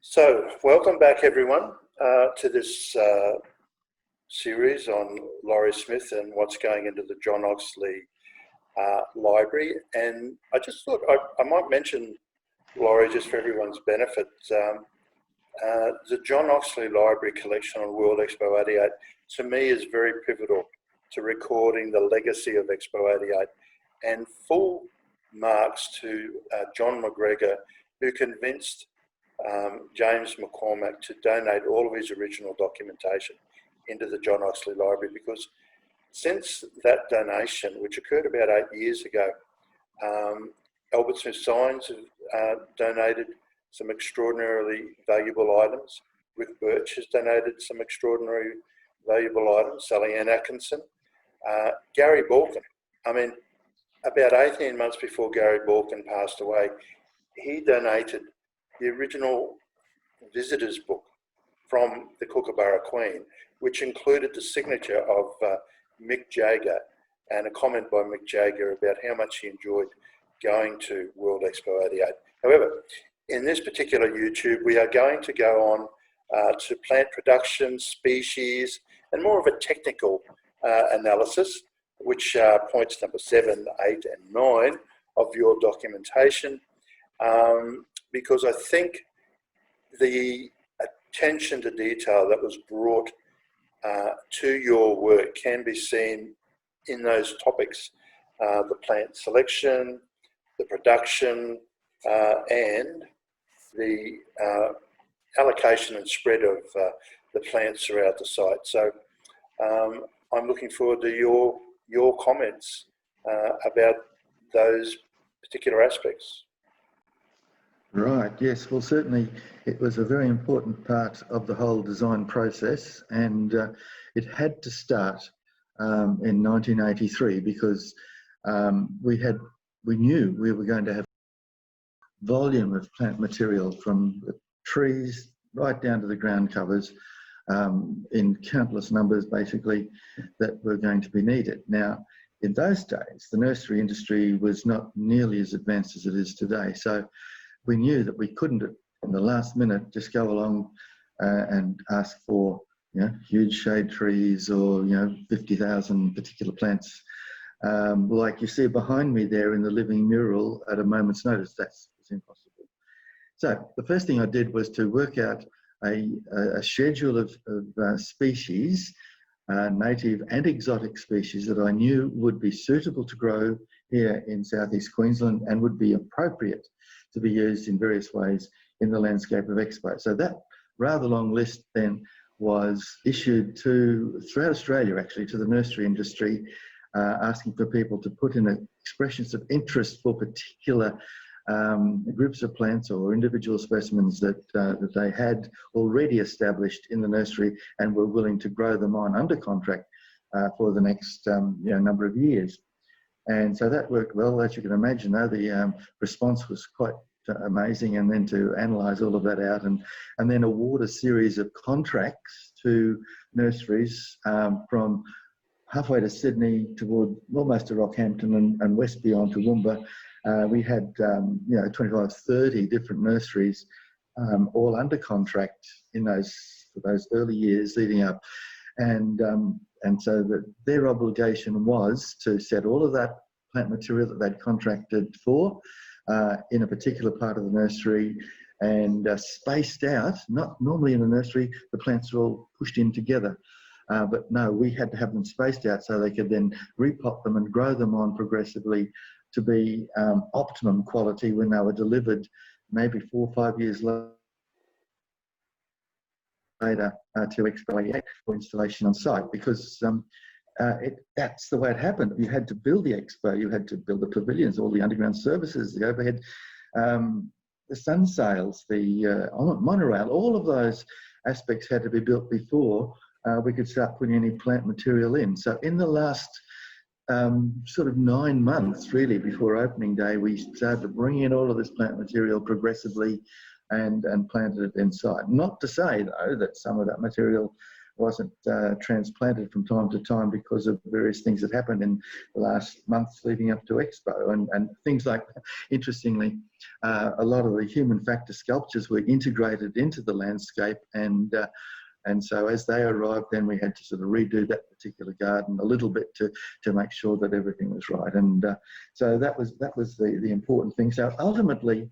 So, welcome back everyone to this series on Lawrie Smith and what's going into the John Oxley Library. And I just thought I might mention, Lawrie, just for everyone's benefit, the John Oxley Library collection on World Expo 88 to me is very pivotal to recording the legacy of Expo 88, and full marks to John McGregor, who convinced James McCormack to donate all of his original documentation into the John Oxley Library, because since that donation, which occurred about 8 years ago, Albert Smith Signs have donated some extraordinarily valuable items. Rick Birch has donated some extraordinary valuable items, Sally Ann Atkinson. Gary Balkin, I mean, about 18 months before Gary Balkin passed away, he donated the original visitor's book from the Kookaburra Queen, which included the signature of Mick Jagger and a comment by Mick Jagger about how much he enjoyed going to World Expo 88. However, in this particular YouTube, we are going to go on to plant production, species, and more of a technical analysis, which are points number 7, 8, and 9 of your documentation. Because I think the attention to detail that was brought to your work can be seen in those topics: the plant selection, the production, and the allocation and spread of the plants throughout the site. So I'm looking forward to your comments about those particular aspects. Right, yes, well certainly it was a very important part of the whole design process, and it had to start in 1983 because we knew we were going to have volume of plant material from the trees right down to the ground covers in countless numbers basically that were going to be needed. Now, in those days, the nursery industry was not nearly as advanced as it is today, so we knew that we couldn't, in the last minute, just go along and ask for, huge shade trees or 50,000 particular plants, like you see behind me there in the living mural at a moment's notice. That's impossible. So the first thing I did was to work out a schedule of species, native and exotic species, that I knew would be suitable to grow here in southeast Queensland and would be appropriate to be used in various ways in the landscape of Expo. So that rather long list then was issued throughout Australia, actually, to the nursery industry, asking for people to put in expressions of interest for particular groups of plants or individual specimens that they had already established in the nursery and were willing to grow them on under contract for the next number of years. And so that worked well, as you can imagine. Though the response was quite amazing, and then to analyse all of that out and then award a series of contracts to nurseries from halfway to Sydney toward almost to Rockhampton and west beyond to Toowoomba. We had 25, 30 different nurseries all under contract in for those early years leading up. And so that their obligation was to set all of that plant material that they'd contracted for in a particular part of the nursery and spaced out. Not normally in a nursery, the plants are all pushed in together. But no, we had to have them spaced out so they could then repot them and grow them on progressively to be optimum quality when they were delivered maybe 4 or 5 years later to Expo 88 for installation on site, because that's the way it happened. You had to build the Expo, you had to build the pavilions, all the underground services, the overhead, the sun sails, the monorail, all of those aspects had to be built before we could start putting any plant material in. So in the last sort of 9 months, really, before opening day, we started to bring in all of this plant material progressively and planted it inside. Not to say, though, that some of that material wasn't transplanted from time to time because of various things that happened in the last months leading up to Expo, and things like, interestingly, a lot of the human factor sculptures were integrated into the landscape, and so as they arrived, then we had to sort of redo that particular garden a little bit to make sure that everything was right. And so that was the important thing. So ultimately,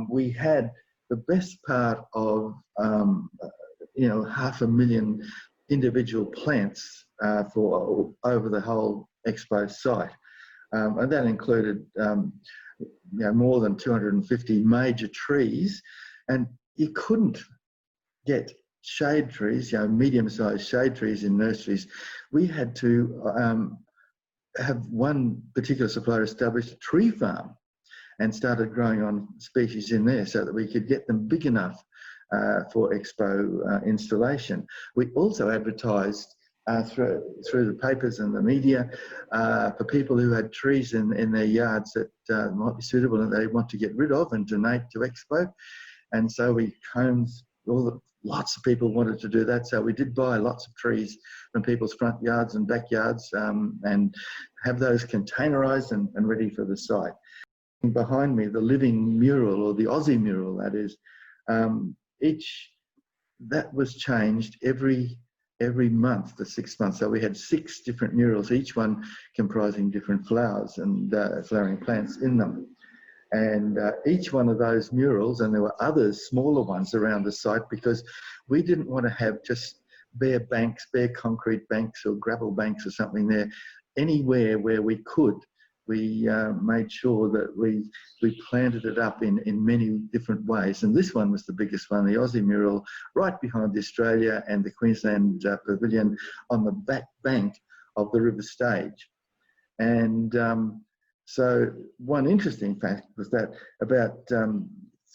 we had the best part of 500,000 individual plants for over the whole Expo site, and that included more than 250 major trees, and you couldn't get shade trees, medium-sized shade trees in nurseries. We had to have one particular supplier establish a tree farm and started growing on species in there so that we could get them big enough for Expo installation. We also advertised through the papers and the media for people who had trees in their yards that might be suitable and they want to get rid of and donate to Expo. And so we combed lots of people wanted to do that, so we did buy lots of trees from people's front yards and backyards and have those containerised and ready for the site. Behind me, the living mural, or the Aussie mural, that is, that was changed every month, the 6 months. So we had 6 different murals, each one comprising different flowers and flowering plants in them. And each one of those murals, and there were others, smaller ones around the site, because we didn't want to have just bare banks, bare concrete banks or gravel banks or something there. Anywhere where we could, we made sure that we planted it up in many different ways. And this one was the biggest one, the Aussie mural, right behind the Australia and the Queensland Pavilion on the back bank of the River Stage. And so one interesting fact was that about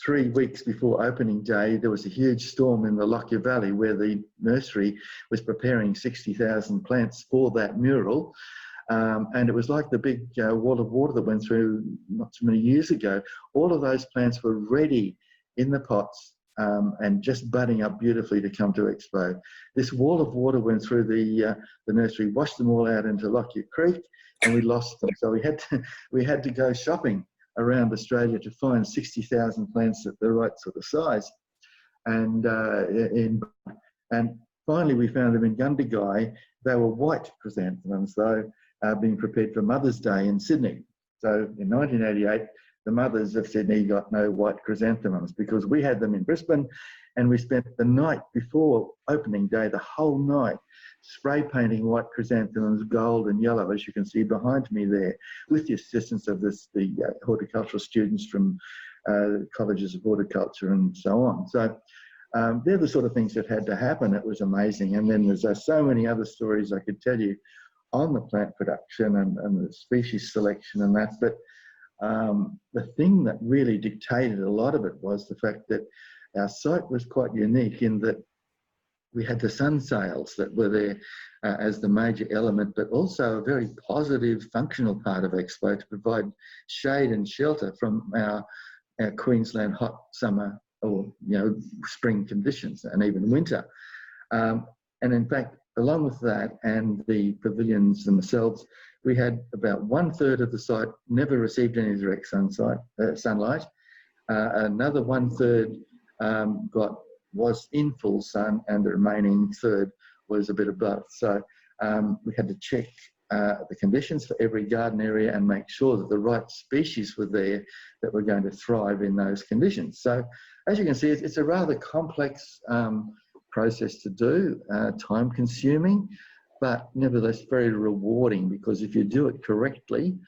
3 weeks before opening day, there was a huge storm in the Lockyer Valley where the nursery was preparing 60,000 plants for that mural. And it was like the big wall of water that went through not so many years ago. All of those plants were ready in the pots and just budding up beautifully to come to Expo. This wall of water went through the nursery, washed them all out into Lockyer Creek, and we lost them. So we had to go shopping around Australia to find 60,000 plants at the right sort of size. And finally we found them in Gundagai. They were white chrysanthemums, though, being prepared for Mother's Day in Sydney. So in 1988, the mothers of Sydney got no white chrysanthemums because we had them in Brisbane, and we spent the night before opening day, the whole night, spray painting white chrysanthemums gold and yellow, as you can see behind me there, with the assistance of the horticultural students from colleges of horticulture and so on. So they're the sort of things that had to happen. It was amazing. And then there's so many other stories I could tell you on the plant production and the species selection and that. But the thing that really dictated a lot of it was the fact that our site was quite unique in that we had the sun sails that were there as the major element, but also a very positive functional part of Expo to provide shade and shelter from our Queensland hot summer or spring conditions and even winter. And in fact, along with that and the pavilions themselves, we had about 1/3 of the site never received any direct sunlight. Another 1/3 was in full sun, and the remaining 1/3 was a bit above. So we had to check the conditions for every garden area and make sure that the right species were there that were going to thrive in those conditions. So as you can see, it's a rather complex process to do, time consuming, but nevertheless very rewarding, because if you do it correctly,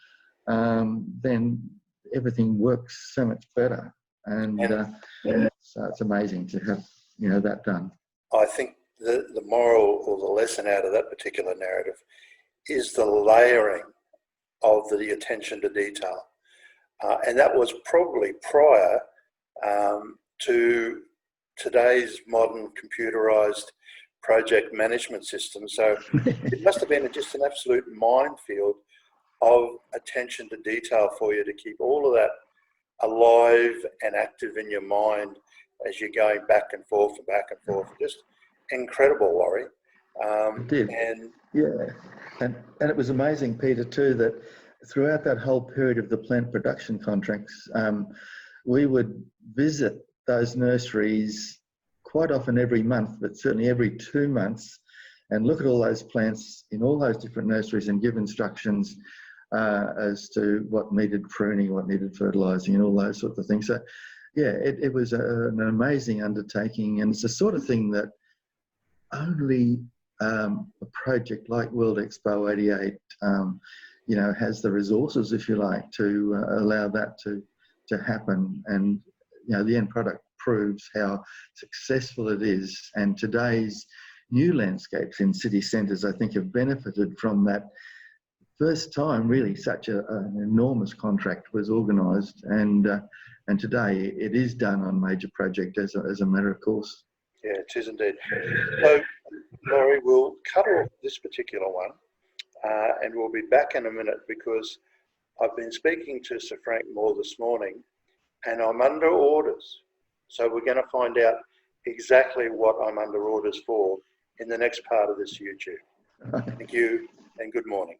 then everything works so much better. And so it's amazing to have that done. I think the moral or the lesson out of that particular narrative is the layering of the attention to detail. And that was probably prior to today's modern computerized project management system. So it must have been just an absolute minefield of attention to detail for you to keep all of that alive and active in your mind as you're going back and forth and back and forth. Just incredible, Lawrie. It did. And Yeah, and it was amazing, Peter, too, that throughout that whole period of the plant production contracts, we would visit those nurseries quite often every month, but certainly every 2 months, and look at all those plants in all those different nurseries and give instructions as to what needed pruning, what needed fertilising, and all those sorts of things. So, yeah, it was an amazing undertaking, and it's the sort of thing that only a project like World Expo 88, you know, has the resources, if you like, to allow that to happen. And, you know, the end product proves how successful it is. And today's new landscapes in city centres, I think, have benefited from that. First time, really, such an enormous contract was organised, and today it is done on major project as a matter of course. yeah, it is indeed. So, Lawrie, we'll cut off this particular one, and we'll be back in a minute because I've been speaking to Sir Frank Moore this morning, and I'm under orders. So we're going to find out exactly what I'm under orders for in the next part of this YouTube. Thank you, and good morning.